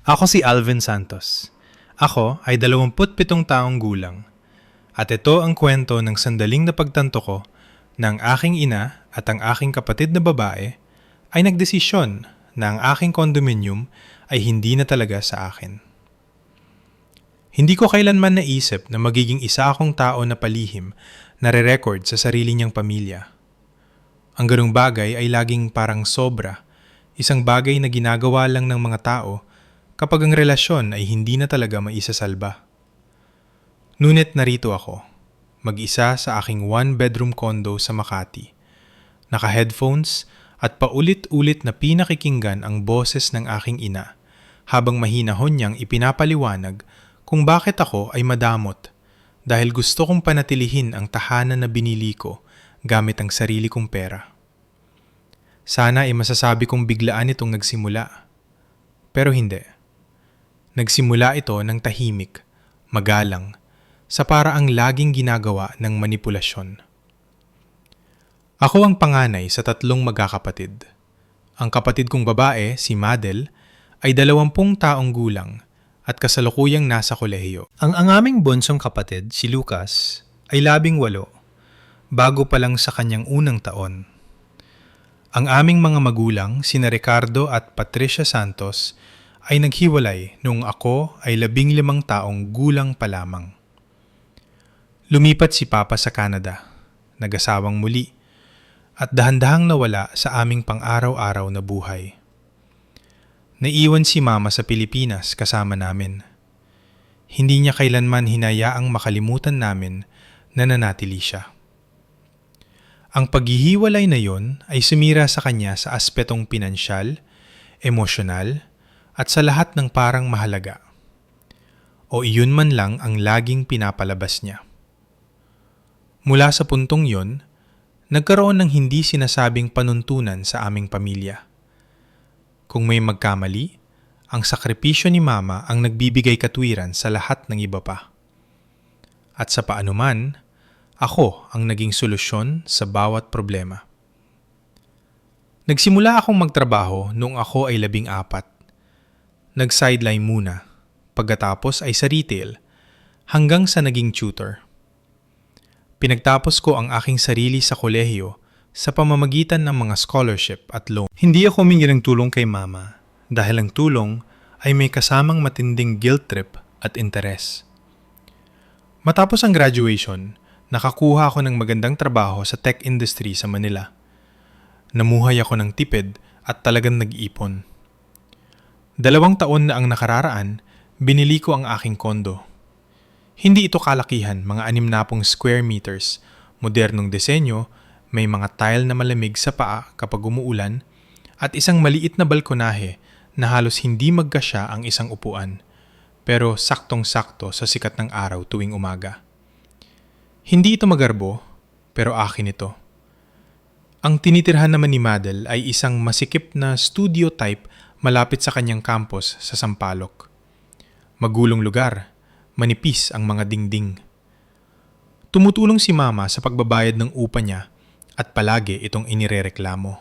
Ako si Alvin Santos. Ako ay 27 taong gulang. At ito ang kwento ng sandaling napagtanto ko na ang aking ina at ang aking kapatid na babae ay nagdesisyon na ang aking condominium ay hindi na talaga sa akin. Hindi ko kailanman naisip na magiging isa akong tao na palihim na re-record sa sarili niyang pamilya. Ang ganung bagay ay laging parang sobra, isang bagay na ginagawa lang ng mga tao kapag ang relasyon ay hindi na talaga maisasalba. Ngunit narito ako, mag-isa sa aking one-bedroom condo sa Makati. Naka-headphones at paulit-ulit na pinakikinggan ang boses ng aking ina habang mahinahon niyang ipinapaliwanag kung bakit ako ay madamot dahil gusto kong panatilihin ang tahanan na binili ko gamit ang sarili kong pera. Sana ay masasabi kong biglaan itong nagsimula. Pero hindi. Nagsimula ito ng tahimik, magalang, sa paraang laging ginagawa ng manipulasyon. Ako ang panganay sa 3 magkakapatid. Ang kapatid kong babae, si Madel, ay 20 taong gulang at kasalukuyang nasa kolehiyo. Ang aming bunsong kapatid, si Lucas, ay 18, bago pa lang sa kanyang unang taon. Ang aming mga magulang, sina Ricardo at Patricia Santos, ay naghiwalay noong ako ay 15 taong gulang pa lamang. Lumipat si Papa sa Canada, nag-asawang muli, at dahan-dahang nawala sa aming pang-araw-araw na buhay. Naiwan si Mama sa Pilipinas kasama namin. Hindi niya kailanman hinayaang makalimutan namin na nanatili siya. Ang paghihiwalay na yon ay sumira sa kanya sa aspetong pinansyal, emosyonal, at sa lahat ng parang mahalaga. O iyon man lang ang laging pinapalabas niya. Mula sa puntong yon, nagkaroon ng hindi sinasabing panuntunan sa aming pamilya. Kung may magkamali, ang sakripisyo ni Mama ang nagbibigay katwiran sa lahat ng iba pa. At sa paanuman, ako ang naging solusyon sa bawat problema. Nagsimula akong magtrabaho noong ako ay 14. Nag-sideline muna, pagkatapos ay sa retail, hanggang sa naging tutor. Pinagtapos ko ang aking sarili sa kolehiyo sa pamamagitan ng mga scholarship at loan. Hindi ako humingi ng tulong kay Mama dahil ang tulong ay may kasamang matinding guilt trip at interes. Matapos ang graduation, nakakuha ako ng magandang trabaho sa tech industry sa Manila. Namuhay ako ng tipid at talagang nag-ipon. 2 taon na ang nakararaan, binili ko ang aking kondo. Hindi ito kalakihan, mga 60 square meters, modernong disenyo, may mga tile na malamig sa paa kapag umuulan, at isang maliit na balkonahe na halos hindi magkasya ang isang upuan, pero saktong-sakto sa sikat ng araw tuwing umaga. Hindi ito magarbo, pero akin ito. Ang tinitirhan naman ni Madel ay isang masikip na studio type malapit sa kanyang campus sa Sampaloc. Magulong lugar, manipis ang mga dingding. Tumutulong si Mama sa pagbabayad ng upa niya at palagi itong inirereklamo.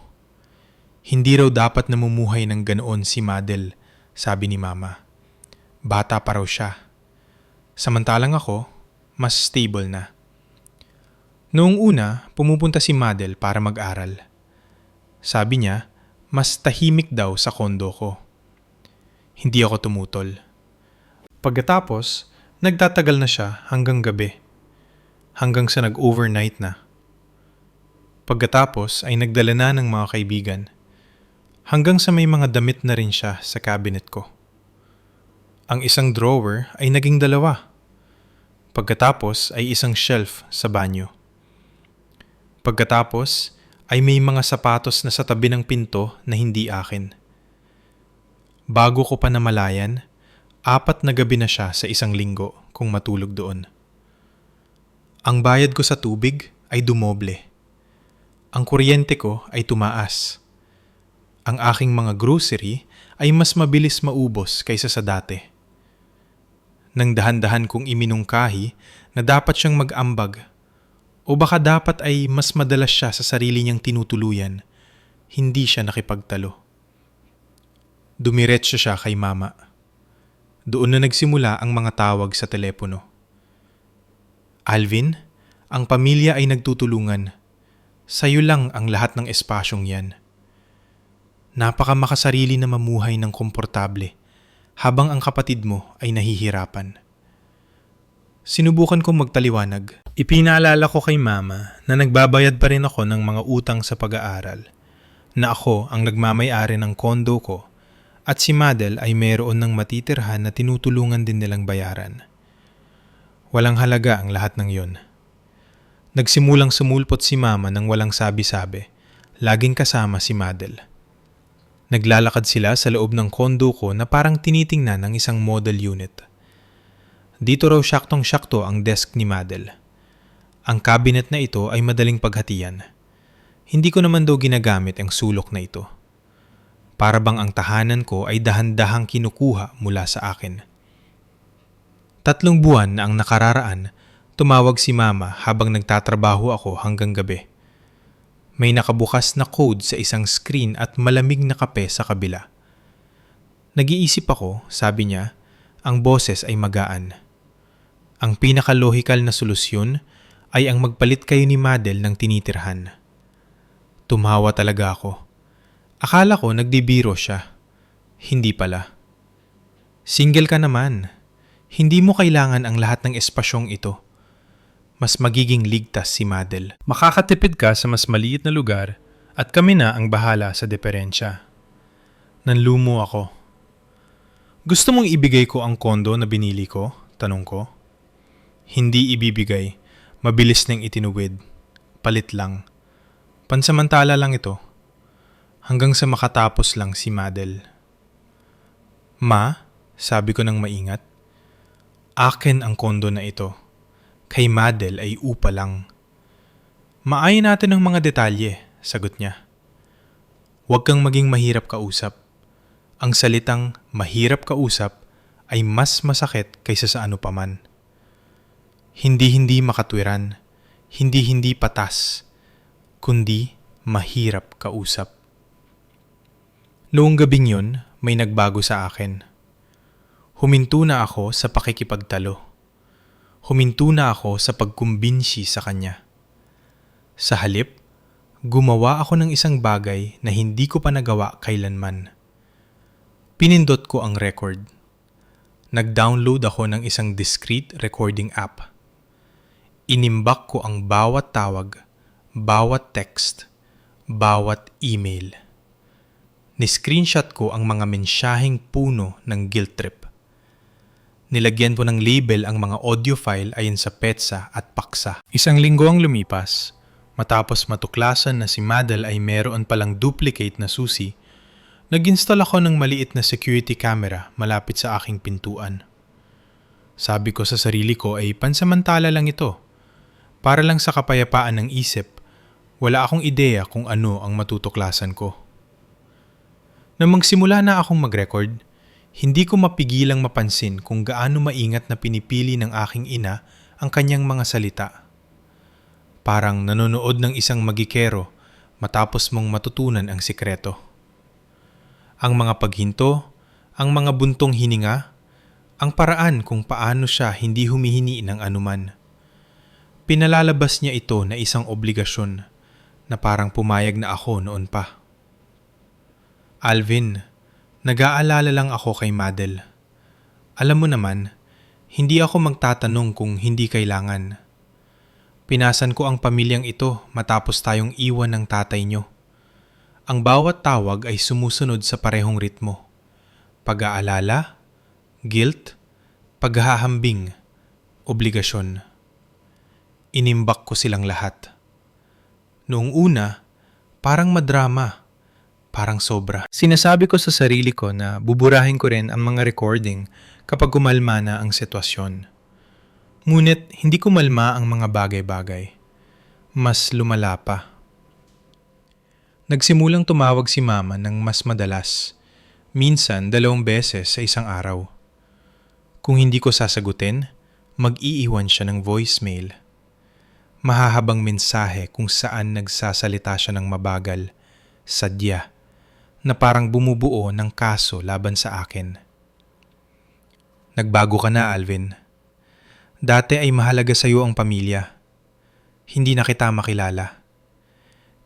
Hindi raw dapat namumuhay ng ganoon si Madel, sabi ni Mama. Bata pa raw siya. Samantalang ako, mas stable na. Noong una, pumupunta si Madel para mag-aral. Sabi niya, mas tahimik daw sa kondo ko. Hindi ako tumutol. Pagkatapos, nagtatagal na siya hanggang gabi. Hanggang sa nag-overnight na. Pagkatapos ay nagdala na ng mga kaibigan. Hanggang sa may mga damit na rin siya sa cabinet ko. Ang isang drawer ay naging 2. Pagkatapos ay isang shelf sa banyo. Pagkatapos ay may mga sapatos na sa tabi ng pinto na hindi akin. Bago ko pa namalayan, 4 na gabi na siya sa 1 linggo kung matulog doon. Ang bayad ko sa tubig ay dumoble. Ang kuryente ko ay tumaas. Ang aking mga grocery ay mas mabilis maubos kaysa sa dati. Nang dahan-dahan kong iminungkahi na dapat siyang mag-ambag, o baka dapat ay mas madalas siya sa sarili niyang tinutuluyan, hindi siya nakipagtalo. Dumiretso siya kay Mama. Doon na nagsimula ang mga tawag sa telepono. Alvin, ang pamilya ay nagtutulungan. Sa'yo lang ang lahat ng espasyong yan. Napaka makasarili na mamuhay ng komportable habang ang kapatid mo ay nahihirapan. Sinubukan kong magtaliwanag. Ipinaalala ko kay mama na nagbabayad pa rin ako ng mga utang sa pag-aaral, na ako ang nagmamay-ari ng kondo ko at si Madel ay mayroon ng matitirhan na tinutulungan din nilang bayaran. Walang halaga ang lahat ng yon. Nagsimulang sumulpot si mama nang walang sabi-sabi, laging kasama si Madel. Naglalakad sila sa loob ng kondo ko na parang tinitingnan ng isang model unit. Dito raw syaktong-syakto ang desk ni Madel. Ang cabinet na ito ay madaling paghatian. Hindi ko naman daw ginagamit ang sulok na ito. Para bang ang tahanan ko ay dahan-dahang kinukuha mula sa akin. 3 buwan na ang nakararaan, tumawag si mama habang nagtatrabaho ako hanggang gabi. May nakabukas na code sa isang screen at malamig na kape sa kabila. Nag-iisip ako, sabi niya, ang boses ay magaan. Ang pinakalohikal na solusyon ay ang magpalit kayo ni Madel ng tinitirhan. Tumawa talaga ako. Akala ko nagdibiro siya. Hindi pala. Single ka naman. Hindi mo kailangan ang lahat ng espasyong ito. Mas magiging ligtas si Madel. Makakatipid ka sa mas maliit na lugar at kami na ang bahala sa diferensya. Nanlumo ako. Gusto mong ibigay ko ang kondo na binili ko? Tanong ko. Hindi ibibigay. Mabilis nang itinuwid. Palit lang. Pansamantala lang ito. Hanggang sa makatapos lang si Madel. Ma, sabi ko nang maingat. Akin ang kondo na ito. Kay Madel ay upa lang. Maayin natin ang mga detalye, sagot niya. Huwag kang maging mahirap kausap. Ang salitang mahirap kausap ay mas masakit kaysa sa ano paman. Hindi makatwiran, hindi patas, kundi mahirap kausap. Noong gabing yun, may nagbago sa akin. Huminto na ako sa pakikipagtalo. Huminto na ako sa pagkumbinsi sa kanya. Sa halip, gumawa ako ng isang bagay na hindi ko pa nagawa kailanman. Pinindot ko ang record. Nag-download ako ng isang discrete recording app. Inimbak ko ang bawat tawag, bawat text, bawat email. Ni-screenshot ko ang mga mensyaheng puno ng guilt trip. Nilagyan ko ng label ang mga audio file ayon sa petsa at paksa. 1 linggo ang lumipas. Matapos matuklasan na si Madel ay meron palang duplicate na susi, nag-install ako ng maliit na security camera malapit sa aking pintuan. Sabi ko sa sarili ko ay pansamantala lang ito. Para lang sa kapayapaan ng isip, wala akong ideya kung ano ang matutuklasan ko. Nang magsimula na akong mag-record, hindi ko mapigilang mapansin kung gaano maingat na pinipili ng aking ina ang kanyang mga salita. Parang nanonood ng isang magikero matapos mong matutunan ang sikreto. Ang mga paghinto, ang mga buntong hininga, ang paraan kung paano siya hindi humihini ng anuman. Pinalalabas niya ito na isang obligasyon na parang pumayag na ako noon pa. Alvin, nag-aalala lang ako kay Madel. Alam mo naman, hindi ako magtatanong kung hindi kailangan. Pinasan ko ang pamilyang ito matapos tayong iwan ng tatay niyo. Ang bawat tawag ay sumusunod sa parehong ritmo. Pag-aalala, guilt, paghahambing, obligasyon. Inimbak ko silang lahat. Noong una, parang madrama, parang sobra. Sinasabi ko sa sarili ko na buburahin ko rin ang mga recording kapag kumalma na ang sitwasyon. Ngunit hindi kumalma ang mga bagay-bagay. Mas lumala pa. Nagsimulang tumawag si mama ng mas madalas, minsan 2 beses sa isang araw. Kung hindi ko sasagutin, mag-iiwan siya ng voicemail. Mahahabang mensahe kung saan nagsasalita siya ng mabagal, sadya, na parang bumubuo ng kaso laban sa akin. Nagbago ka na, Alvin. Dati ay mahalaga sa'yo ang pamilya. Hindi na kita makilala.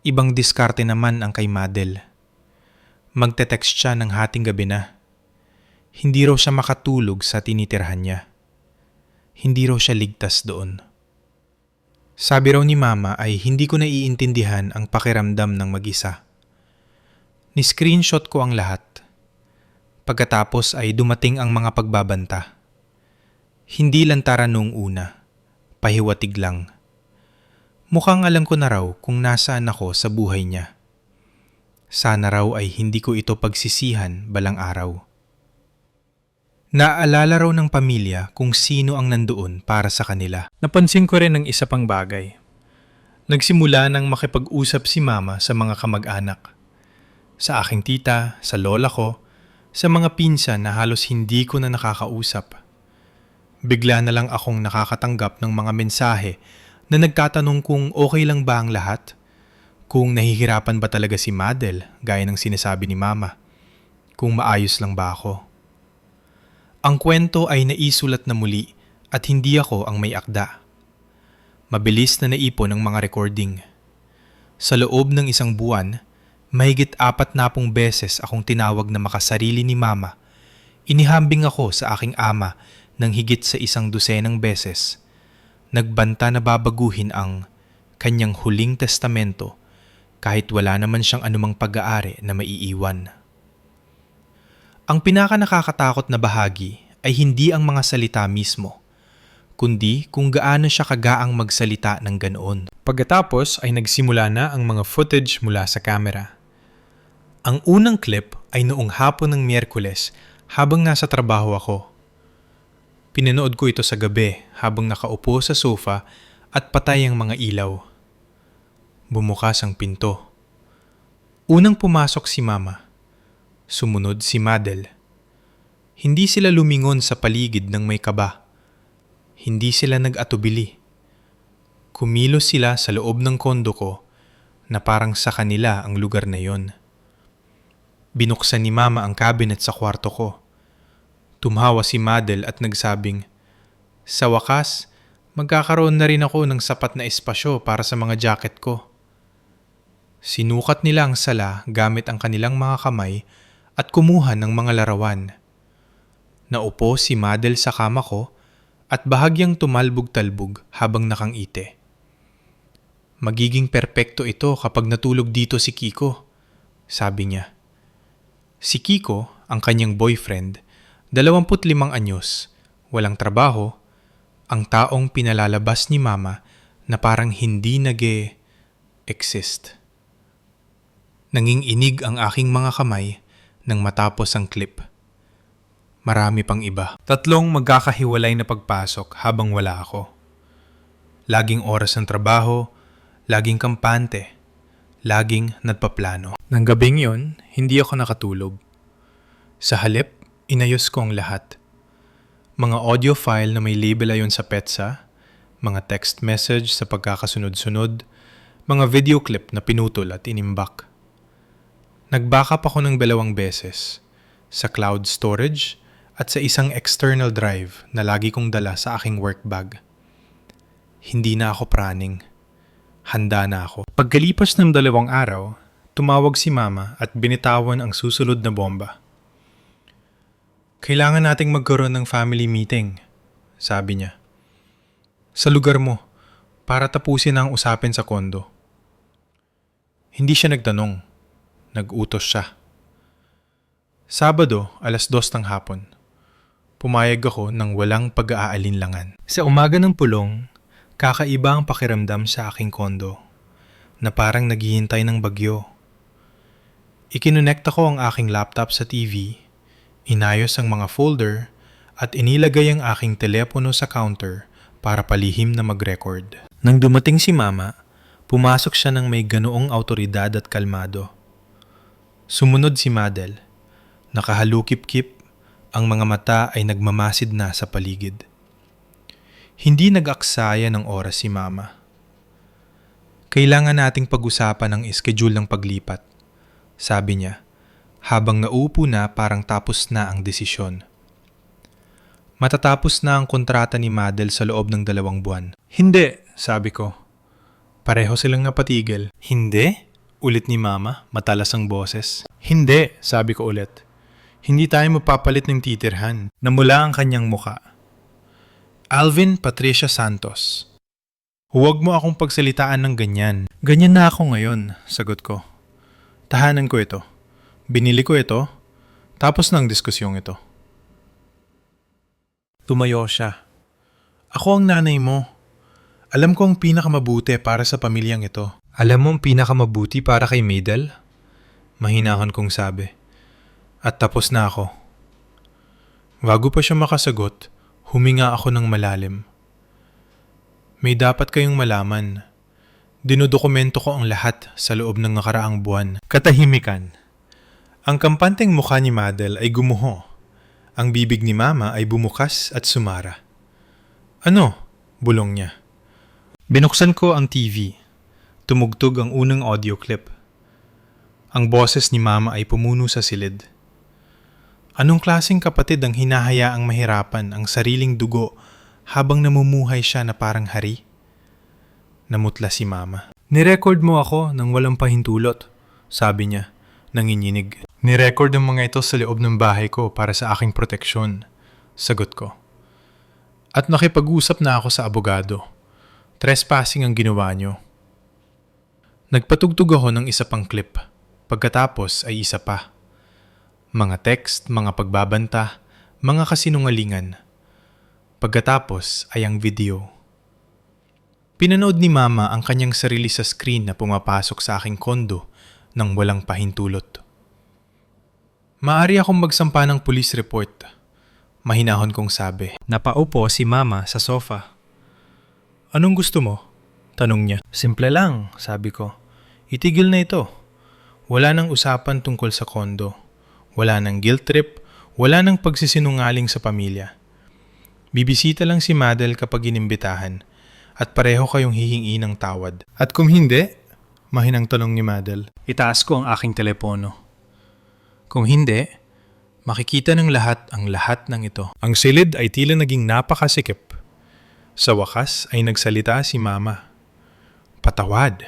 Ibang diskarte naman ang kay Madel. Magte-text siya ng hating gabi na. Hindi raw siya makatulog sa tinitirhan niya. Hindi raw siya ligtas doon. Sabi raw ni Mama ay hindi ko naiintindihan ang pakiramdam ng mag-isa. Ni-screenshot ko ang lahat. Pagkatapos ay dumating ang mga pagbabanta. Hindi lantaran noong una, pahiwatig lang. Mukhang alam ko na raw kung nasaan ako sa buhay niya. Sana raw ay hindi ko ito pagsisihan balang araw. Naalala raw ng pamilya kung sino ang nandoon para sa kanila. Napansin ko rin ng isa pang bagay. Nagsimula nang makipag-usap si Mama sa mga kamag-anak. Sa aking tita, sa lola ko, sa mga pinsan na halos hindi ko na nakakausap. Bigla na lang akong nakakatanggap ng mga mensahe na nagtatanong kung okay lang ba ang lahat, kung nahihirapan ba talaga si Madel gaya ng sinasabi ni Mama, kung maayos lang ba ako. Ang kwento ay naisulat na muli at hindi ako ang may akda. Mabilis na naipon ang mga recording. Sa loob ng isang buwan, mahigit 40 beses akong tinawag na makasarili ni Mama. Inihambing ako sa aking ama ng higit sa 100 beses. Nagbanta na babaguhin ang kanyang huling testamento kahit wala naman siyang anumang pag-aari na maiiwan. Ang pinaka-nakakatakot na bahagi ay hindi ang mga salita mismo, kundi kung gaano siya kagaang magsalita ng ganoon. Pagkatapos ay nagsimula na ang mga footage mula sa camera. Ang unang clip ay noong hapon ng Miyerkules habang nasa trabaho ako. Pinanood ko ito sa gabi habang nakaupo sa sofa at patay ang mga ilaw. Bumukas ang pinto. Unang pumasok si Mama. Sumunod si Madel. Hindi sila lumingon sa paligid ng may kaba. Hindi sila nag-atubili. Kumilos sila sa loob ng kondo ko na parang sa kanila ang lugar na yon. Binuksan ni Mama ang cabinet sa kwarto ko. Tumhawa si Madel at nagsabing, "Sa wakas, magkakaroon na rin ako ng sapat na espasyo para sa mga jacket ko." Sinukat nila ang sala gamit ang kanilang mga kamay at kumuha ng mga larawan. Naupo si Madel sa kama ko at bahagyang tumalbog-talbog habang nakangiti. "Magiging perpekto ito kapag natulog dito si Kiko," sabi niya. Si Kiko, ang kanyang boyfriend, 25 anyos, walang trabaho, ang taong pinalalabas ni Mama na parang hindi nag-exist. Nanginginig ang aking mga kamay nang matapos ang clip. Marami pang iba. 3 magkakahiwalay na pagpasok habang wala ako. Laging oras ng trabaho, laging kampante, laging nagpaplano. Nang gabing yon, hindi ako nakatulog. Sa halip, inayos ko ang lahat. Mga audio file na may label ayon sa PETSA, mga text message sa pagkakasunod-sunod, mga video clip na pinutol at inimbak. Nag-backup ako ng 2 beses, sa cloud storage at sa isang external drive na lagi kong dala sa aking work bag. Hindi na ako praning. Handa na ako. Pagkalipas ng 2 araw, tumawag si Mama at binitawan ang susunod na bomba. "Kailangan nating magkaroon ng family meeting," sabi niya. "Sa lugar mo, para tapusin ang usapin sa kondo." Hindi siya nagtanong. Nag-utos siya. Sabado, 2:00 ng hapon. Pumayag ako ng walang pag-aalinlangan. Sa umaga ng pulong, kakaiba ang pakiramdam sa aking kondo, na parang naghihintay ng bagyo. Ikinonekta ko ang aking laptop sa TV, inayos ang mga folder, at inilagay ang aking telepono sa counter para palihim na mag-record. Nang dumating si Mama, pumasok siya ng may ganoong awtoridad at kalmado. Sumunod si Madel. Nakahalukip-kip, ang mga mata ay nagmamasid na sa paligid. Hindi nag-aksaya ng oras si Mama. "Kailangan nating pag-usapan ang schedule ng paglipat," sabi niya, habang nauupo na parang tapos na ang desisyon. Matatapos na ang kontrata ni Madel sa loob ng 2 buwan. Hindi, sabi ko. Pareho silang napatigil. Hindi? Ulit ni Mama, matalas ang boses. Hindi, sabi ko ulit. Hindi tayo mapapalit ng titirhan. Namula ang kanyang muka. Alvin Patricia Santos. Huwag mo akong pagsalitaan ng ganyan. Ganyan na ako ngayon, sagot ko. Tahanan ko ito. Binili ko ito. Tapos na ang diskusyong ito. Tumayo siya. Ako ang nanay mo. Alam ko ang pinakamabuti para sa pamilyang ito. Alam mo ang pinakamabuti para kay Madel? Mahinahon kong sabi. At tapos na ako. Bago pa siya makasagot, huminga ako ng malalim. May dapat kayong malaman. Dinodokumento ko ang lahat sa loob ng nakaraang buwan. Katahimikan. Ang kampanteng mukha ni Madel ay gumuho. Ang bibig ni Mama ay bumukas at sumara. Ano? Bulong niya. Binuksan ko ang TV. Tumugtog ang unang audio clip. Ang boses ni Mama ay pumuno sa silid. Anong klaseng kapatid ang hinahayaang mahirapan ang sariling dugo habang namumuhay siya na parang hari? Namutla si Mama. Nirecord mo ako nang walang pahintulot, sabi niya, nanginginig. Nirecord ang mga ito sa loob ng bahay ko para sa aking proteksyon, sagot ko. At nakipag-usap na ako sa abogado. Trespassing ang ginawa niyo. Nagpatugtog ako ng isa pang clip. Pagkatapos ay isa pa. Mga text, mga pagbabanta, mga kasinungalingan. Pagkatapos ay ang video. Pinanood ni Mama ang kanyang sarili sa screen na pumapasok sa aking kondo nang walang pahintulot. Maaari akong magsampa ng police report. Mahinahon kong sabi. Napaupo si Mama sa sofa. Anong gusto mo? Tanong niya. Simple lang, sabi ko. Itigil na ito. Wala nang usapan tungkol sa kondo. Wala nang guilt trip. Wala nang pagsisinungaling sa pamilya. Bibisita lang si Madel kapag inimbitahan at pareho kayong hihingi ng tawad. At kung hindi, mahinang tanong ni Madel. Itaas ko ang aking telepono. Kung hindi, makikita ng lahat ang lahat ng ito. Ang silid ay tila naging napakasikip. Sa wakas ay nagsalita si Mama. Patawad.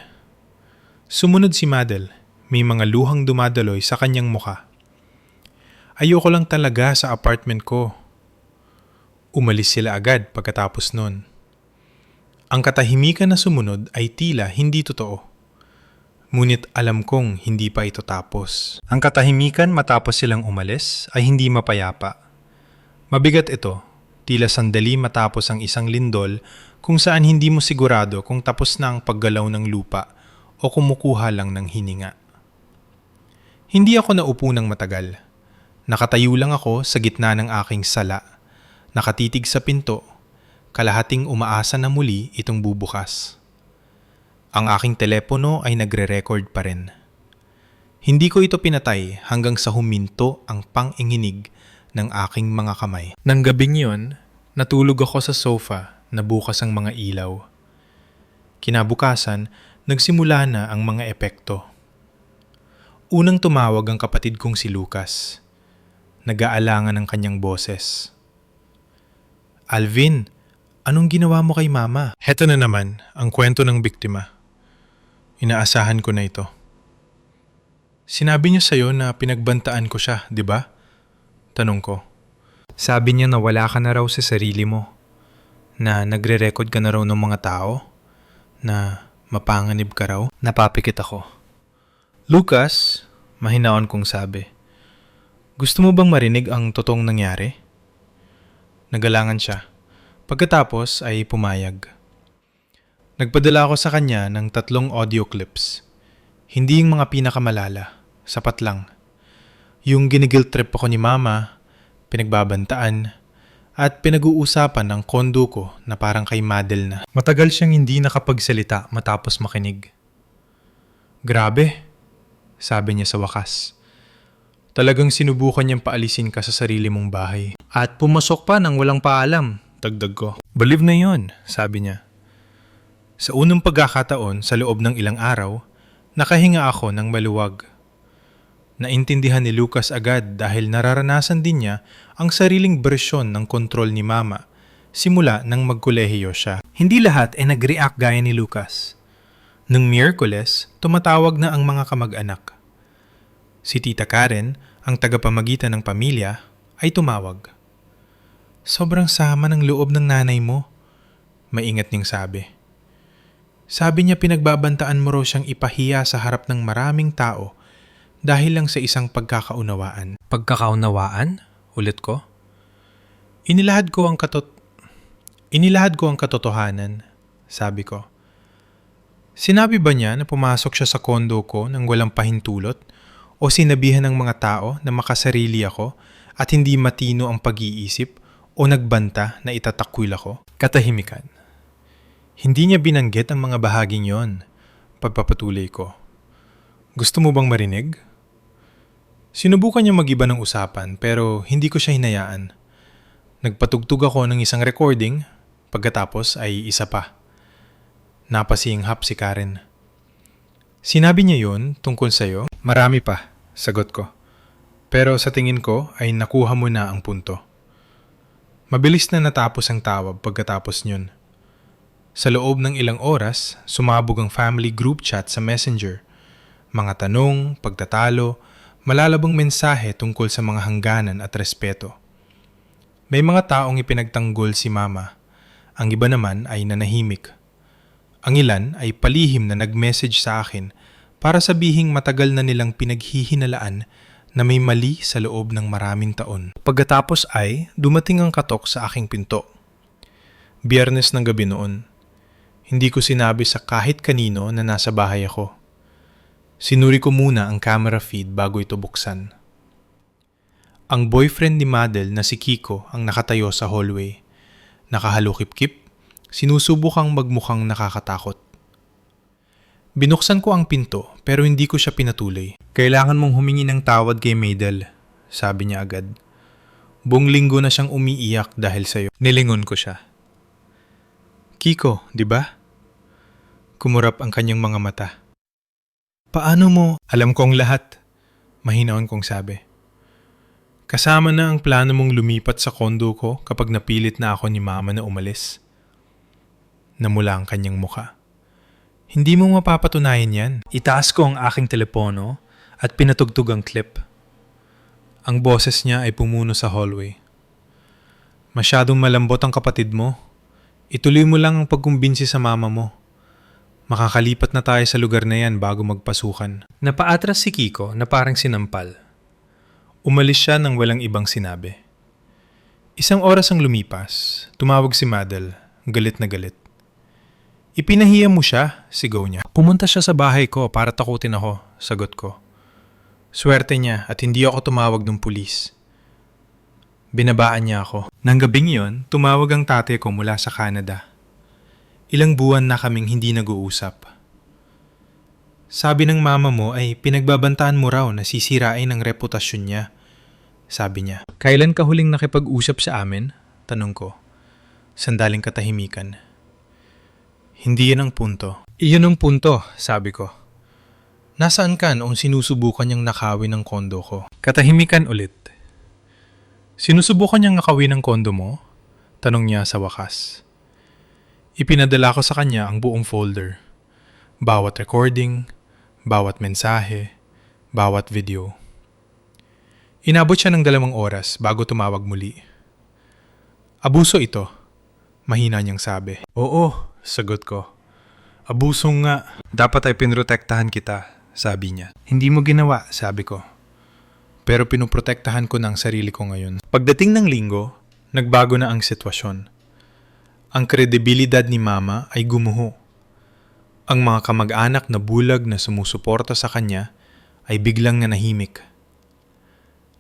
Sumunod si Madel. May mga luhang dumadaloy sa kanyang muka. Ayoko lang talaga sa apartment ko. Umalis sila agad pagkatapos nun. Ang katahimikan na sumunod ay tila hindi totoo. Ngunit alam kong hindi pa ito tapos. Ang katahimikan matapos silang umalis ay hindi mapayapa. Mabigat ito, tila sandali matapos ang isang lindol kung saan hindi mo sigurado kung tapos na ang paggalaw ng lupa o kumukuha lang ng hininga. Hindi ako naupo ng matagal. Nakatayo lang ako sa gitna ng aking sala, nakatitig sa pinto, kalahating umaasa na muli itong bubukas. Ang aking telepono ay nagre-record pa rin. Hindi ko ito pinatay hanggang sa huminto ang pang-inginig ng aking mga kamay. Nang gabing yun, natulog ako sa sofa na bukas ang mga ilaw. Kinabukasan, nagsimula na ang mga epekto. Unang tumawag ang kapatid kong si Lucas. Nag-aalangan ang kanyang boses. Alvin, anong ginawa mo kay Mama? Heto na naman ang kwento ng biktima. Inaasahan ko na ito. Sinabi niya sa'yo na pinagbantaan ko siya, di ba? Tanong ko. Sabi niya na wala ka na raw sa sarili mo. Na nagre-record ka na raw ng mga tao. Na mapanganib ka raw. Napapikit ako. Lucas, mahinaon kong sabi. Gusto mo bang marinig ang totoong nangyari? Nagalangan siya. Pagkatapos ay pumayag. Nagpadala ako sa kanya ng 3 audio clips. Hindi yung mga pinakamalala, sapat lang. Yung giniguilt trip ako ni Mama, pinagbabantaan, at pinag-uusapan ng kondo ko na parang kay Madel na. Matagal siyang hindi nakapagsalita matapos makinig. Grabe, sabi niya sa wakas. Talagang sinubukan niyang paalisin ka sa sarili mong bahay. At pumasok pa nang walang paalam, dagdag ko. Believe na yon, sabi niya. Sa unang pagkakataon sa loob ng ilang araw, nakahinga ako ng maluwag. Naintindihan ni Lucas agad dahil nararanasan din niya ang sariling bersyon ng kontrol ni Mama simula nang magkolehiyo siya. Hindi lahat ay nag-react gaya ni Lucas. Nung Miyerkules, tumatawag na ang mga kamag-anak. Si Tita Karen, ang tagapamagitan ng pamilya, ay tumawag. Sobrang sama ng loob ng nanay mo, maingat niyang sabi. Sabi niya pinagbabantaan mo raw siyang ipahiya sa harap ng maraming tao dahil lang sa isang pagkakaunawaan. Pagkakaunawaan? Ulit ko. Inilahad ko ang katotohanan, sabi ko. Sinabi ba niya na pumasok siya sa kondo ko nang walang pahintulot o sinabihan ng mga tao na makasarili ako at hindi matino ang pag-iisip o nagbanta na itatakwil ako? Katahimikan. Hindi niya binanggit ang mga bahaging yon. Pagpapatuloy ko. Gusto mo bang marinig? Sinubukan niya mag-iba ng usapan pero hindi ko siya hinayaan. Nagpatugtog ako ng isang recording, pagkatapos ay isa pa. Napasinghap si Karen. Sinabi niya yun tungkol sa'yo? Marami pa, sagot ko. Pero sa tingin ko ay nakuha mo na ang punto. Mabilis na natapos ang tawag pagkatapos niyon. Sa loob ng ilang oras, sumabog ang family group chat sa Messenger. Mga tanong, pagtatalo, malalabang mensahe tungkol sa mga hangganan at respeto. May mga taong ipinagtanggol si Mama. Ang iba naman ay nanahimik. Ang ilan ay palihim na nag-message sa akin para sabihing matagal na nilang pinaghihinalaan na may mali sa loob ng maraming taon. Pagkatapos ay dumating ang katok sa aking pinto. Biyernes ng gabi noon. Hindi ko sinabi sa kahit kanino na nasa bahay ako. Sinuri ko muna ang camera feed bago ito buksan. Ang boyfriend ni Madel na si Kiko ang nakatayo sa hallway. Nakahalukip-kip, sinusubukang magmukhang nakakatakot. Binuksan ko ang pinto pero hindi ko siya pinatuloy. Kailangan mong humingi ng tawad kay Madel, sabi niya agad. Buong linggo na siyang umiiyak dahil sa'yo. Nilingon ko siya. Kiko, di ba? Kumurap ang kanyang mga mata. Paano mo? Alam kong lahat, mahinaon kong sabi. Kasama na ang plano mong lumipat sa kondo ko kapag napilit na ako ni Mama na umalis. Namula ang kanyang muka. Hindi mo mapapatunayan yan. Itaas ko ang aking telepono at pinatugtog ang clip. Ang boses niya ay pumuno sa hallway. Masyadong malambot ang kapatid mo. Ituloy mo lang ang pagkumbinsi sa mama mo. Makakalipat na tayo sa lugar na yan bago magpasukan. Napaatras si Kiko na parang sinampal. Umalis siya nang walang ibang sinabi. Isang oras ang lumipas, tumawag si Madel, galit na galit. Ipinahiya mo siya, sigaw niya. Pumunta siya sa bahay ko para takutin ako, sagot ko. Swerte niya at hindi ako tumawag ng pulis. Binabaan niya ako. Nang gabing yon, tumawag ang tate ko mula sa Canada. Ilang buwan na kaming hindi nag-uusap. Sabi ng mama mo ay pinagbabantaan mo raw na sisirain ang reputasyon niya, sabi niya. Kailan ka huling nakipag-usap sa amin? Tanong ko. Sandaling katahimikan. Hindi yan ang punto. Iyon ang punto, sabi ko. Nasaan ka noong sinusubukan niyang nakawin ang kondo ko? Katahimikan ulit. Sinusubukan niyang nakawin ang kondo mo? Tanong niya sa wakas. Ipinadala ko sa kanya ang buong folder. Bawat recording, bawat mensahe, bawat video. Inabot siya ng 2 oras bago tumawag muli. Abuso ito, mahina niyang sabi. Oo, sagot ko. Abuso nga. Dapat ay pinrotektahan kita, sabi niya. Hindi mo ginawa, sabi ko. Pero pinoprotektahan ko ng sarili ko ngayon. Pagdating ng linggo, nagbago na ang sitwasyon. Ang kredibilidad ni Mama ay gumuho. Ang mga kamag-anak na bulag na sumusuporta sa kanya ay biglang nanahimik.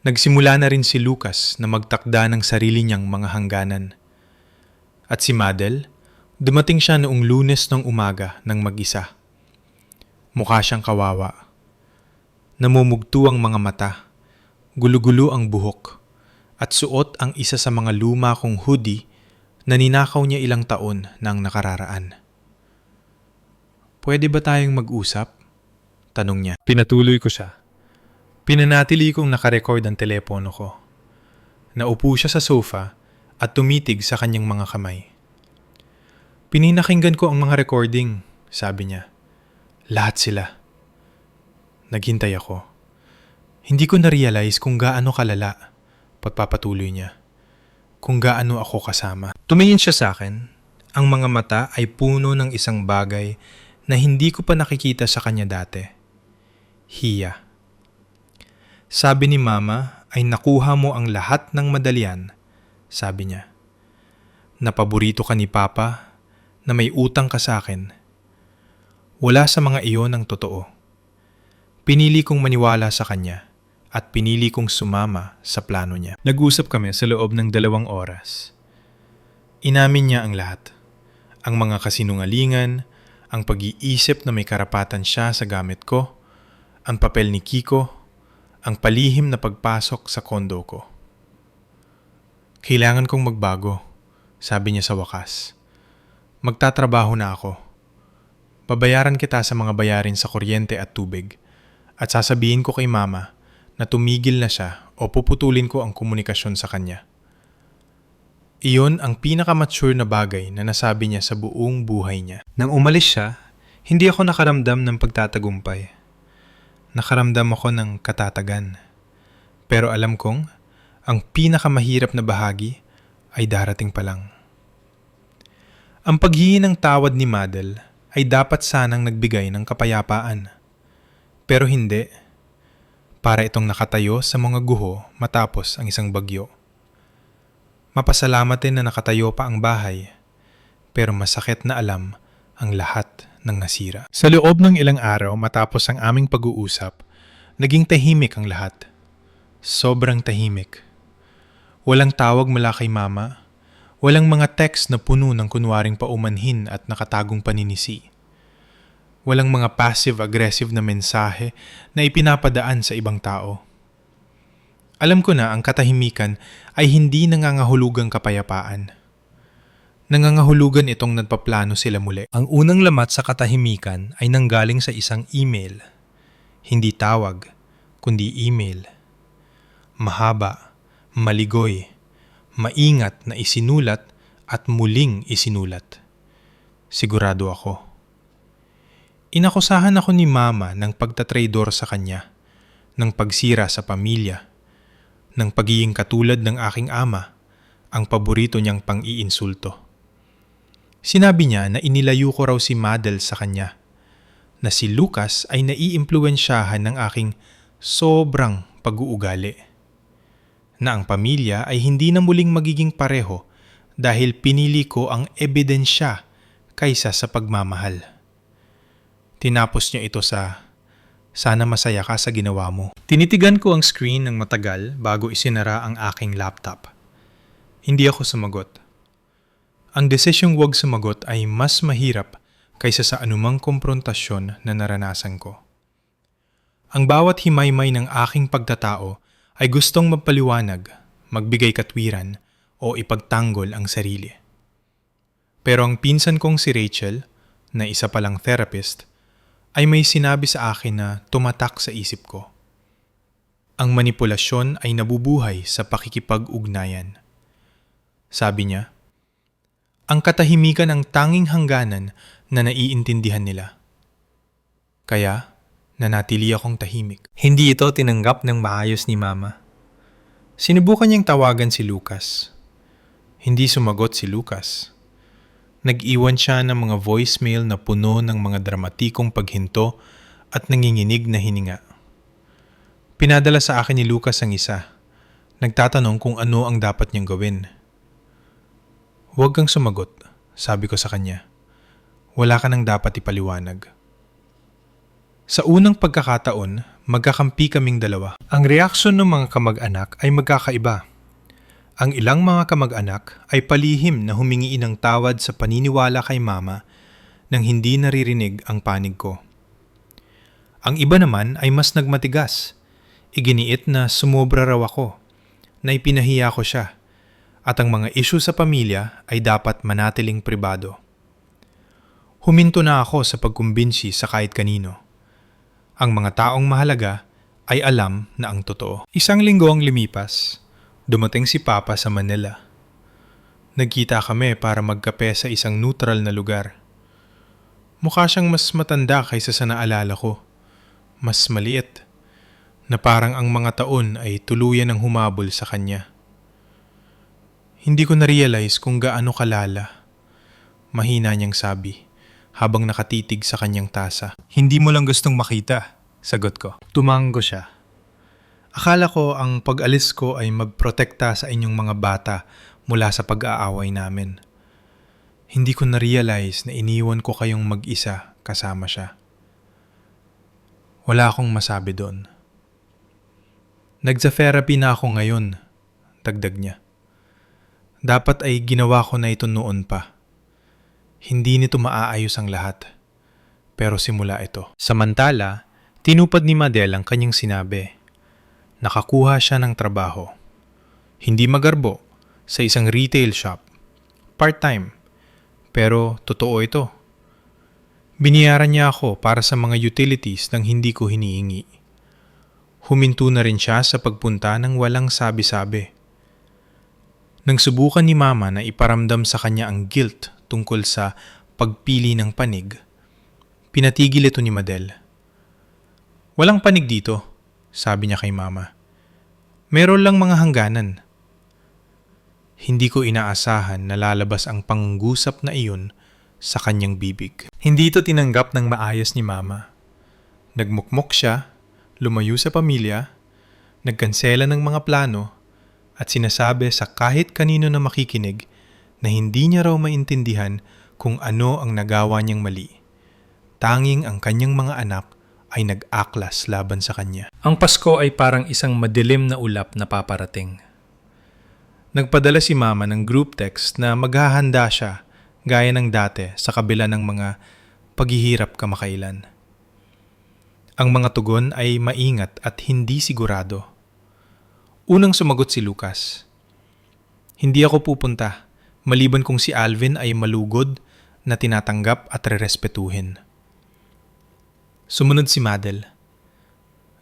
Nagsimula na rin si Lucas na magtakda ng sarili niyang mga hangganan. At si Madel, dumating siya noong Lunes ng umaga ng mag-isa. Mukha siyang kawawa. Namumugto ang mga mata, gulo-gulo ang buhok, at suot ang isa sa mga luma kong hoodie na ninakaw niya ilang taon nang nakararaan. Pwede ba tayong mag-usap? Tanong niya. Pinatuloy ko siya. Pinanatili kong nakarecord ang telepono ko. Naupo siya sa sofa at tumitig sa kanyang mga kamay. Pininakinggan ko ang mga recording, sabi niya. Lahat sila. Naghintay ako. Hindi ko na-realize kung gaano kalala, pagpapatuloy niya. Kung gaano ako kasama. Tumingin siya sa akin. Ang mga mata ay puno ng isang bagay na hindi ko pa nakikita sa kanya dati. Hiya. Sabi ni Mama ay nakuha mo ang lahat ng madalian, sabi niya. Napaborito ka ni Papa na may utang ka sa akin. Wala sa mga iyon ang totoo. Pinili kong maniwala sa kanya at pinili kong sumama sa plano niya. Nag-usap kami sa loob ng 2 oras. Inamin niya ang lahat. Ang mga kasinungalingan, ang pag-iisip na may karapatan siya sa gamit ko, ang papel ni Kiko, ang palihim na pagpasok sa kondo ko. Kailangan kong magbago, sabi niya sa wakas. Magtatrabaho na ako. Babayaran kita sa mga bayarin sa kuryente at tubig at sasabihin ko kay Mama na tumigil na siya o puputulin ko ang komunikasyon sa kanya. Iyon ang pinakamature na bagay na nasabi niya sa buong buhay niya. Nang umalis siya, hindi ako nakaramdam ng pagtatagumpay. Nakaramdam ako ng katatagan. Pero alam kong, ang pinakamahirap na bahagi ay darating pa lang. Ang paghingi ng tawad ni Madel ay dapat sanang nagbigay ng kapayapaan. Pero hindi. Para itong nakatayo sa mga guho matapos ang isang bagyo. Mapasalamat din na nakatayo pa ang bahay, pero masakit na alam ang lahat ng nasira. Sa loob ng ilang araw matapos ang aming pag-uusap, naging tahimik ang lahat. Sobrang tahimik. Walang tawag mula kay Mama, walang mga text na puno ng kunwaring paumanhin at nakatagong paninisi. Walang mga passive-aggressive na mensahe na ipinapadaan sa ibang tao. Alam ko na ang katahimikan ay hindi nangangahulugang kapayapaan. Nangangahulugan itong nagpaplano sila muli. Ang unang lamat sa katahimikan ay nanggaling sa isang email. Hindi tawag, kundi email. Mahaba, maligoy, maingat na isinulat at muling isinulat. Sigurado ako. Inakusahan ako ni Mama ng pagtatraidor sa kanya, ng pagsira sa pamilya, ng pagiging katulad ng aking ama, ang paborito niyang pang-iinsulto. Sinabi niya na inilayo ko raw si Madel sa kanya, na si Lucas ay naiimpluwensyahan ng aking sobrang pag-uugali, na ang pamilya ay hindi na muling magiging pareho dahil pinili ko ang ebidensya kaysa sa pagmamahal. Tinapos niya ito sa, sana masaya ka sa ginawa mo. Tinitigan ko ang screen ng matagal bago isinara ang aking laptop. Hindi ako sumagot. Ang desisyong huwag sumagot ay mas mahirap kaysa sa anumang komprontasyon na naranasan ko. Ang bawat himaymay ng aking pagtatao ay gustong magpaliwanag, magbigay katwiran o ipagtanggol ang sarili. Pero ang pinsan kong si Rachel, na isa palang therapist, ay may sinabi sa akin na tumatak sa isip ko. Ang manipulasyon ay nabubuhay sa pakikipag-ugnayan. Sabi niya, ang katahimikan ang tanging hangganan na naiintindihan nila. Kaya, nanatili akong tahimik. Hindi ito tinanggap ng maayos ni Mama. Sinubukan niyang tawagan si Lucas. Hindi sumagot si Lucas. Nag-iwan siya ng mga voicemail na puno ng mga dramatikong paghinto at nanginginig na hininga. Pinadala sa akin ni Lucas ang isa. Nagtatanong kung ano ang dapat niyang gawin. Huwag kang sumagot, sabi ko sa kanya. Wala ka nang dapat ipaliwanag. Sa unang pagkakataon, magkakampi kaming dalawa. Ang reaksyon ng mga kamag-anak ay magkakaiba. Ang ilang mga kamag-anak ay palihim na humingi ng tawad sa paniniwala kay Mama nang hindi naririnig ang panig ko. Ang iba naman ay mas nagmatigas. Iginiit na sumobra raw ako, na ipinahiya ko siya, at ang mga isyu sa pamilya ay dapat manatiling pribado. Huminto na ako sa pagkumbinsi sa kahit kanino. Ang mga taong mahalaga ay alam na ang totoo. Isang linggo ang lumipas. Dumating si Papa sa Manila. Nagkita kami para magkape sa isang neutral na lugar. Mukha siyang mas matanda kaysa sa naalala ko. Mas maliit. Na parang ang mga taon ay tuluyan ng humabol sa kanya. Hindi ko na-realize kung gaano kalala. Mahina niyang sabi habang nakatitig sa kanyang tasa. Hindi mo lang gustong makita, sagot ko. Tumango siya. Akala ko ang pag-alis ko ay magprotekta sa inyong mga bata mula sa pag-aaway namin. Hindi ko na-realize na iniwan ko kayong mag-isa kasama siya. Wala akong masabi doon. Nagsa-therapy na ako ngayon, dagdag niya. Dapat ay ginawa ko na ito noon pa. Hindi nito maaayos ang lahat. Pero simula ito. Samantala, tinupad ni Madel ang kanyang sinabi. Nakakuha siya ng trabaho. Hindi magarbo, sa isang retail shop. Part-time. Pero totoo ito. Biniyaran niya ako para sa mga utilities nang hindi ko hinihingi. Huminto na rin siya sa pagpunta ng walang sabi-sabi. Nang subukan ni Mama na iparamdam sa kanya ang guilt tungkol sa pagpili ng panig, pinatigil ito ni Madel. Walang panig dito, sabi niya kay Mama. Meron lang mga hangganan. Hindi ko inaasahan na lalabas ang panggusap na iyon sa kanyang bibig. Hindi ito tinanggap ng maayos ni Mama. Nagmukmok siya, lumayo sa pamilya, nagkansela ng mga plano, at sinasabi sa kahit kanino na makikinig na hindi niya raw maintindihan kung ano ang nagawa niyang mali. Tanging ang kanyang mga anak ay nag-aklas laban sa kanya. Ang Pasko ay parang isang madilim na ulap na paparating. Nagpadala si Mama ng group text na maghahanda siya gaya ng dati sa kabila ng mga paghihirap kamakailan. Ang mga tugon ay maingat at hindi sigurado. Unang sumagot si Lucas. Hindi ako pupunta, maliban kung si Alvin ay malugod na tinatanggap at rerespetuhin. Sumunod si Madel.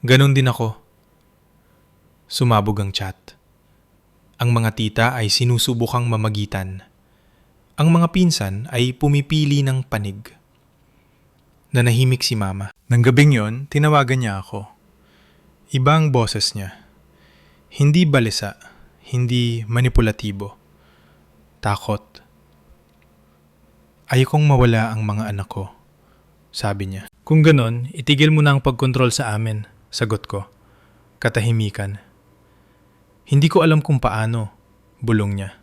Ganon din ako. Sumabog ang chat. Ang mga tita ay sinusubukang mamagitan. Ang mga pinsan ay pumipili ng panig. Nanahimik si Mama. Nang gabing yon, tinawagan niya ako. Iba ang boses niya. Hindi balisa, hindi manipulatibo. Takot. Ayokong mawala ang mga anak ko, sabi niya. Kung ganon, itigil mo na ang pagkontrol sa amin, sagot ko. Katahimikan. Hindi ko alam kung paano, bulong niya.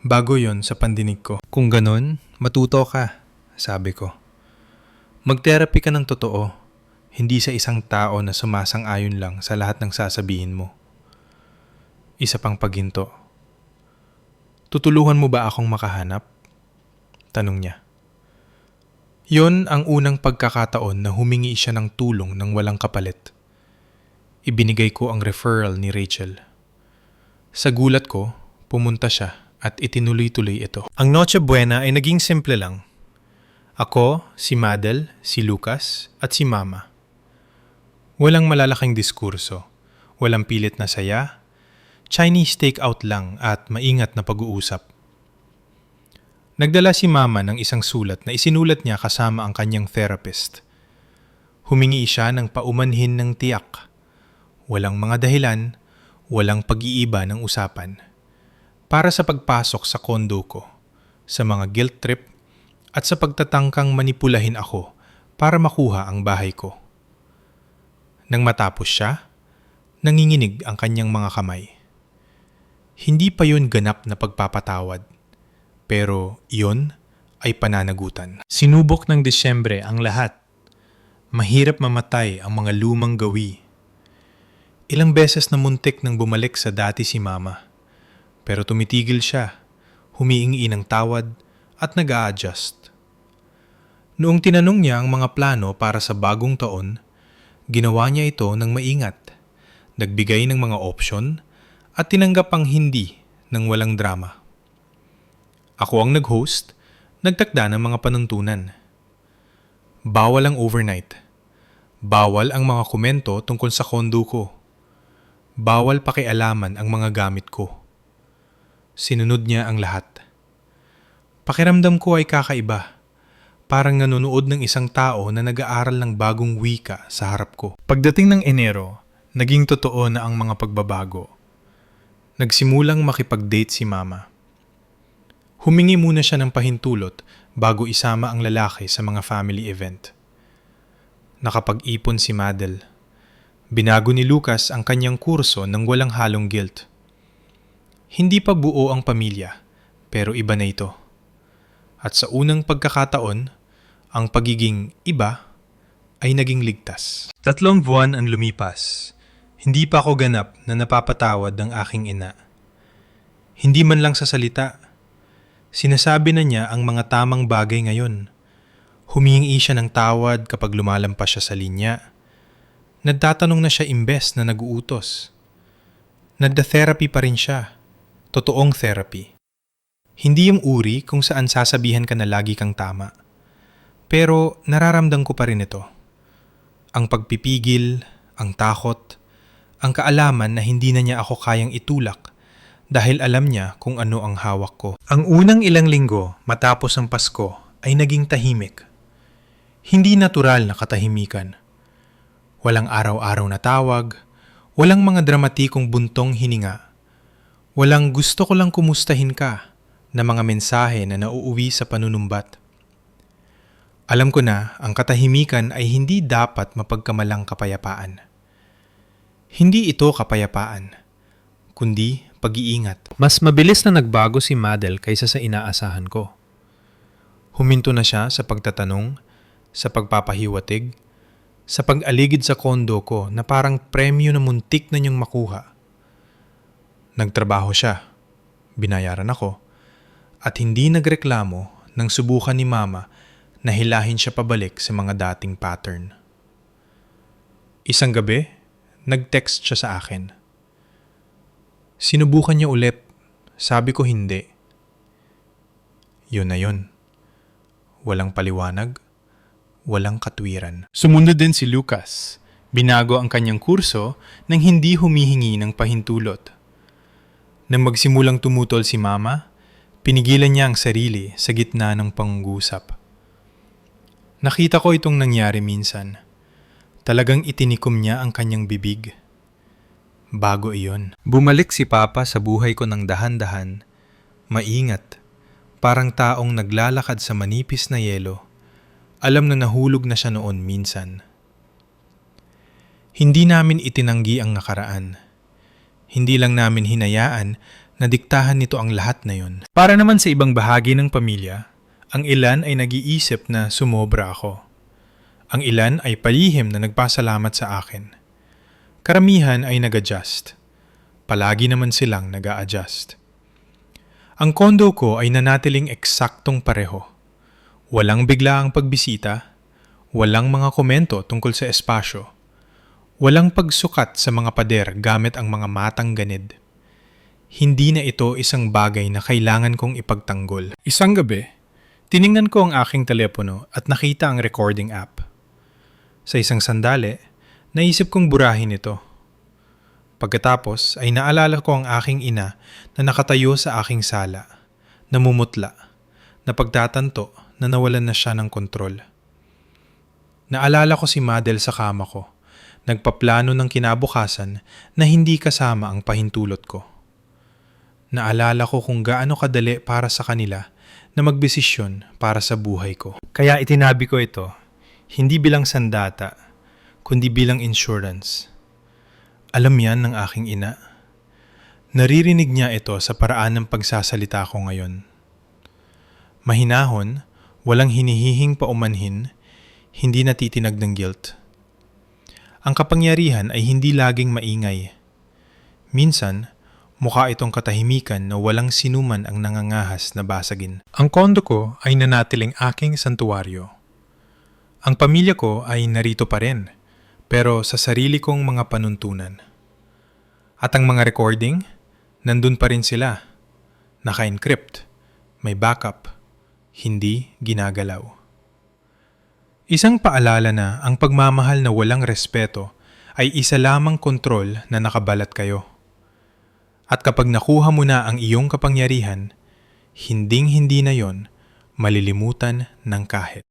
Bago yon sa pandinig ko. Kung ganon, matuto ka, sabi ko. Mag-therapy ka ng totoo, hindi sa isang tao na sumasang-ayon lang sa lahat ng sasabihin mo. Isa pang paghinto. Tutulungan mo ba akong makahanap? Tanong niya. Yon ang unang pagkakataon na humingi siya ng tulong ng walang kapalit. Ibinigay ko ang referral ni Rachel. Sa gulat ko, pumunta siya at itinuloy-tuloy ito. Ang Noche Buena ay naging simple lang. Ako, si Madel, si Lucas, at si Mama. Walang malalaking diskurso, walang pilit na saya, Chinese takeout lang at maingat na pag-uusap. Nagdala si Mama ng isang sulat na isinulat niya kasama ang kanyang therapist. Humingi siya ng paumanhin ng tiyak. Walang mga dahilan, walang pag-iiba ng usapan. Para sa pagpasok sa kondo ko, sa mga guilt trip, at sa pagtatangkang manipulahin ako para makuha ang bahay ko. Nang matapos siya, nanginginig ang kanyang mga kamay. Hindi pa yun ganap na pagpapatawad, pero iyon ay pananagutan. Sinubok ng Disyembre ang lahat. Mahirap mamatay ang mga lumang gawi. Ilang beses na muntik nang bumalik sa dati si Mama. Pero tumitigil siya, humiingi ng tawad at nag-a-adjust. Noong tinanong niya ang mga plano para sa bagong taon, ginawa niya ito ng maingat. Nagbigay ng mga opsyon at tinanggap ang hindi ng walang drama. Ako ang nag-host, nagtakda ng mga panuntunan. Bawal ang overnight. Bawal ang mga komento tungkol sa kondo ko. Bawal pakialaman ang mga gamit ko. Sinunod niya ang lahat. Pakiramdam ko ay kakaiba. Parang nanonood ng isang tao na nag-aaral ng bagong wika sa harap ko. Pagdating ng Enero, naging totoo na ang mga pagbabago. Nagsimulang makipag-date si Mama. Humingi muna siya ng pahintulot bago isama ang lalaki sa mga family event. Nakapag-ipon si Madel. Binago ni Lucas ang kanyang kurso nang walang halong guilt. Hindi pa buo ang pamilya, pero iba na ito. At sa unang pagkakataon, ang pagiging iba ay naging ligtas. 3 buwan ang lumipas. Hindi pa ako ganap na napapatawad ng aking ina. Hindi man lang sa salita. Sinasabi na niya ang mga tamang bagay ngayon. Humihingi siya ng tawad kapag lumalampas siya sa linya. Nagtatanong na siya imbes na nag-uutos. Nagda-therapy pa rin siya. Totoong therapy. Hindi yung uri kung saan sasabihan ka na lagi kang tama. Pero nararamdam ko pa rin ito. Ang pagpipigil, ang takot, ang kaalaman na hindi na niya ako kayang itulak dahil alam niya kung ano ang hawak ko. Ang unang ilang linggo matapos ang Pasko ay naging tahimik. Hindi natural na katahimikan. Walang araw-araw na tawag, walang mga dramatikong buntong hininga. Walang gusto ko lang kumustahin ka na mga mensahe na nauuwi sa panunumbat. Alam ko na ang katahimikan ay hindi dapat mapagkamalang kapayapaan. Hindi ito kapayapaan, kundi pag-iingat. Mas mabilis na nagbago si Madel kaysa sa inaasahan ko. Huminto na siya sa pagtatanong, sa pagpapahiwatig, sa pag-aligid sa kondo ko na parang premyo na muntik na niyang makuha. Nagtrabaho siya, binayaran ako, at hindi nagreklamo nang subukan ni Mama na hilahin siya pabalik sa mga dating pattern. Isang gabi, nag-text siya sa akin. Sinubukan niya ulit. Sabi ko hindi. Yun na yun. Walang paliwanag, walang katwiran. Sumunod din si Lucas. Binago ang kanyang kurso nang hindi humihingi ng pahintulot. Nang magsimulang tumutol si Mama, pinigilan niya ang sarili sa gitna ng pangungusap. Nakita ko itong nangyari minsan. Talagang itinikom niya ang kanyang bibig. Bago iyon. Bumalik si Papa sa buhay ko ng dahan-dahan, maingat, parang taong naglalakad sa manipis na yelo. Alam na nahulog na siya noon minsan. Hindi namin itinanggi ang nakaraan. Hindi lang namin hinayaan na diktahan nito ang lahat na yon. Para naman sa ibang bahagi ng pamilya, ang ilan ay nag-iisip na sumobra ako. Ang ilan ay palihim na nagpasalamat sa akin. Karamihan ay nag-adjust. Palagi naman silang nag-a-adjust. Ang kondo ko ay nanatiling eksaktong pareho. Walang biglaang pagbisita, walang mga komento tungkol sa espasyo, walang pagsukat sa mga pader gamit ang mga matang ganid. Hindi na ito isang bagay na kailangan kong ipagtanggol. Isang gabi, tiningnan ko ang aking telepono at nakita ang recording app. Sa isang sandali, naisip kong burahin ito. Pagkatapos ay naalala ko ang aking ina na nakatayo sa aking sala, namumutla, na pagtatanto na nawalan na siya ng kontrol. Naalala ko si Madel sa kama ko, nagpaplano ng kinabukasan na hindi kasama ang pahintulot ko. Naalala ko kung gaano kadali para sa kanila na magdesisyon para sa buhay ko. Kaya itinabi ko ito, hindi bilang sandata, kundi bilang insurance. Alam yan ng aking ina. Naririnig niya ito sa paraan ng pagsasalita ko ngayon. Mahinahon, walang hinihihing paumanhin, hindi natitinag ng guilt. Ang kapangyarihan ay hindi laging maingay. Minsan, mukha itong katahimikan na walang sinuman ang nangangahas na basagin. Ang kondo ko ay nanatiling aking santuwaryo. Ang pamilya ko ay narito pa rin, pero sa sarili kong mga panuntunan. At ang mga recording, nandun pa rin sila. Naka-encrypt, may backup, hindi ginagalaw. Isang paalala na ang pagmamahal na walang respeto ay isa lamang kontrol na nakabalat kayo. At kapag nakuha mo na ang iyong kapangyarihan, hinding-hindi na yon malilimutan ng kahit.